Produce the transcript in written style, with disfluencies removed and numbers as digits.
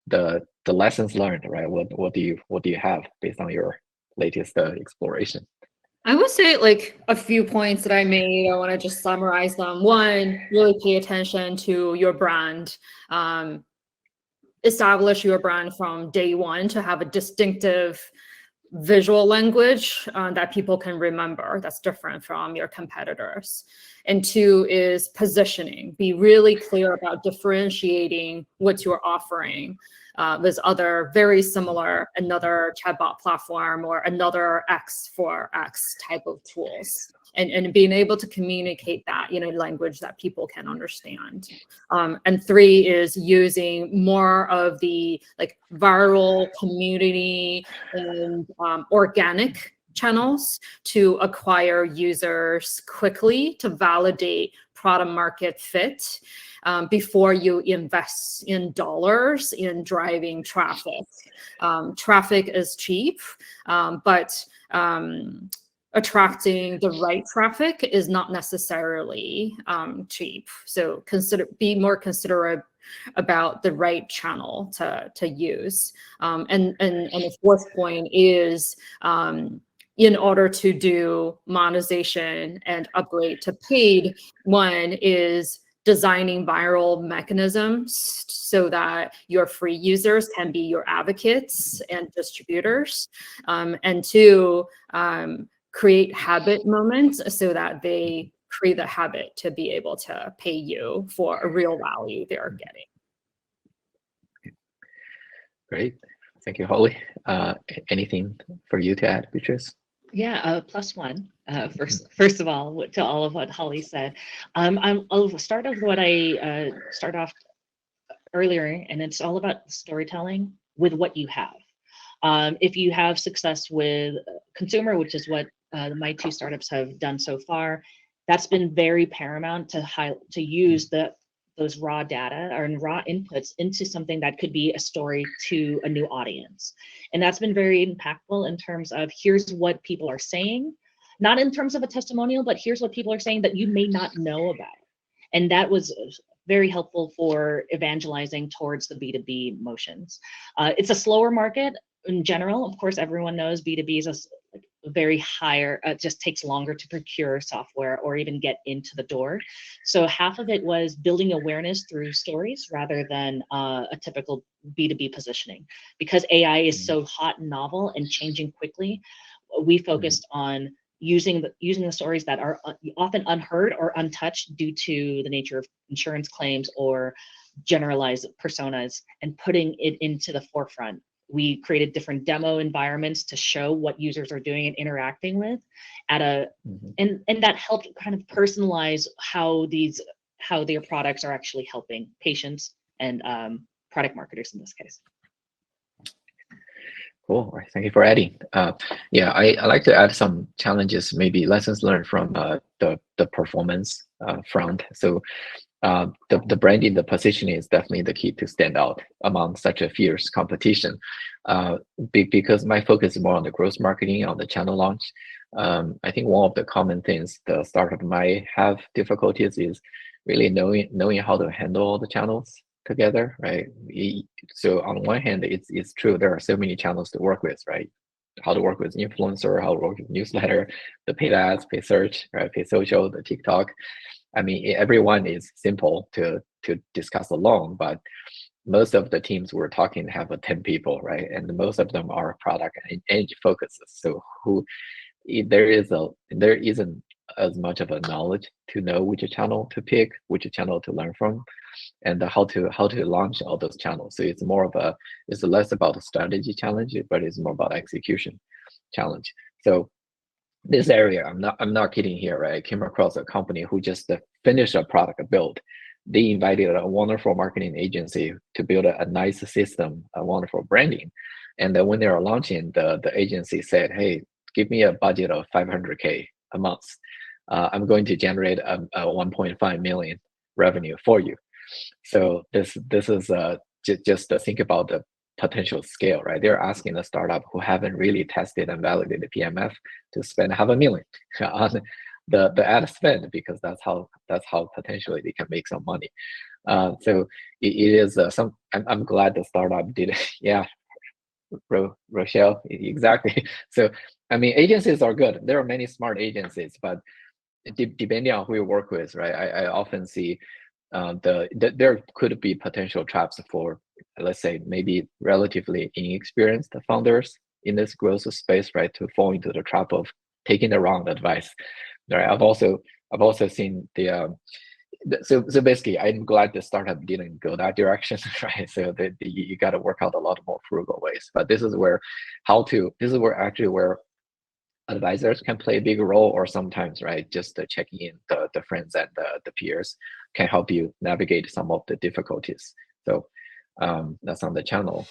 the lessons learned, right? What do you have based on your latest exploration? I would say like a few points that I made. I want to just summarize them. One, really pay attention to your brand. Um, Establish your brand from day one to have a distinctive visual language that people can remember that's different from your competitors. And two is positioning. Be really clear about differentiating what you're offering with other very similar, another chatbot platform or another X for X type of tools. And being able to communicate that in a language that people can understand. And three is using more of the like viral community and organic channels to acquire users quickly to validate product market fit before you invest in dollars in driving traffic. Traffic is cheap, but attracting the right traffic is not necessarily cheap. So be more considerate about the right channel to use. And the fourth point is in order to do monetization and upgrade to paid, one is designing viral mechanisms so that your free users can be your advocates and distributors. And two, create habit moments so that they create the habit to be able to pay you for a real value they're getting. Great. Thank you, Holly. Anything for you to add, Beatrice? Yeah, plus one. First of all, to all of what Holly said, I'll start off what I start off earlier, and it's all about storytelling with what you have. If you have success with consumer, which is what my two startups have done so far, that's been very paramount to use those raw data or raw inputs into something that could be a story to a new audience. And that's been very impactful in terms of here's what people are saying, not in terms of a testimonial, but here's what people are saying that you may not know about. And that was very helpful for evangelizing towards the B2B motions. It's a slower market in general. Of course, everyone knows B2B is a very higher, just takes longer to procure software or even get into the door. So half of it was building awareness through stories rather than a typical B2B positioning. Because AI is so hot and novel and changing quickly, we focused on using the stories that are often unheard or untouched due to the nature of insurance claims or generalized personas and putting it into the forefront. We created different demo environments to show what users are doing and interacting with and that helped kind of personalize how their products are actually helping patients and product marketers in this case. Cool. All right. Thank you for adding. Yeah, I like to add some challenges, maybe lessons learned from the performance front. So the branding, the positioning is definitely the key to stand out among such a fierce competition. Because my focus is more on the growth marketing, on the channel launch. I think one of the common things the startup might have difficulties is really knowing how to handle all the channels together, right? So on one hand, it's true there are so many channels to work with, right? How to work with influencer, how to work with newsletter, the paid ads, paid search, right? Paid social, the TikTok. I mean, everyone is simple to discuss alone, but most of the teams we're talking have 10 people, right? And most of them are product and energy focuses. So there isn't as much of a knowledge to know which channel to pick, which channel to learn from, and how to launch all those channels. So it's less about a strategy challenge, but it's more about execution challenge. So this area, I'm not kidding here, right? I came across a company who just finished a product build. They invited a wonderful marketing agency to build a nice system, a wonderful branding. And then when they were launching, the agency said, hey, give me a budget of 500K a month. I'm going to generate a 1.5 million revenue for you. So this is just to think about the potential scale, right? They're asking a startup who haven't really tested and validated PMF to spend $500,000 on the ad spend, because that's how potentially they can make some money. So it is some. I'm glad the startup did it. Yeah, Rochelle, exactly. So I mean, agencies are good. There are many smart agencies, but depending on who you work with, right? I often see there could be potential traps for, let's say, maybe relatively inexperienced founders in this growth space, right, to fall into the trap of taking the wrong advice. Right. I've also seen so basically, I'm glad the startup didn't go that direction, right? So you got to work out a lot more frugal ways. But this is where actually where advisors can play a big role, or sometimes, right, just checking in the friends and the peers can help you navigate some of the difficulties. So that's on the channel.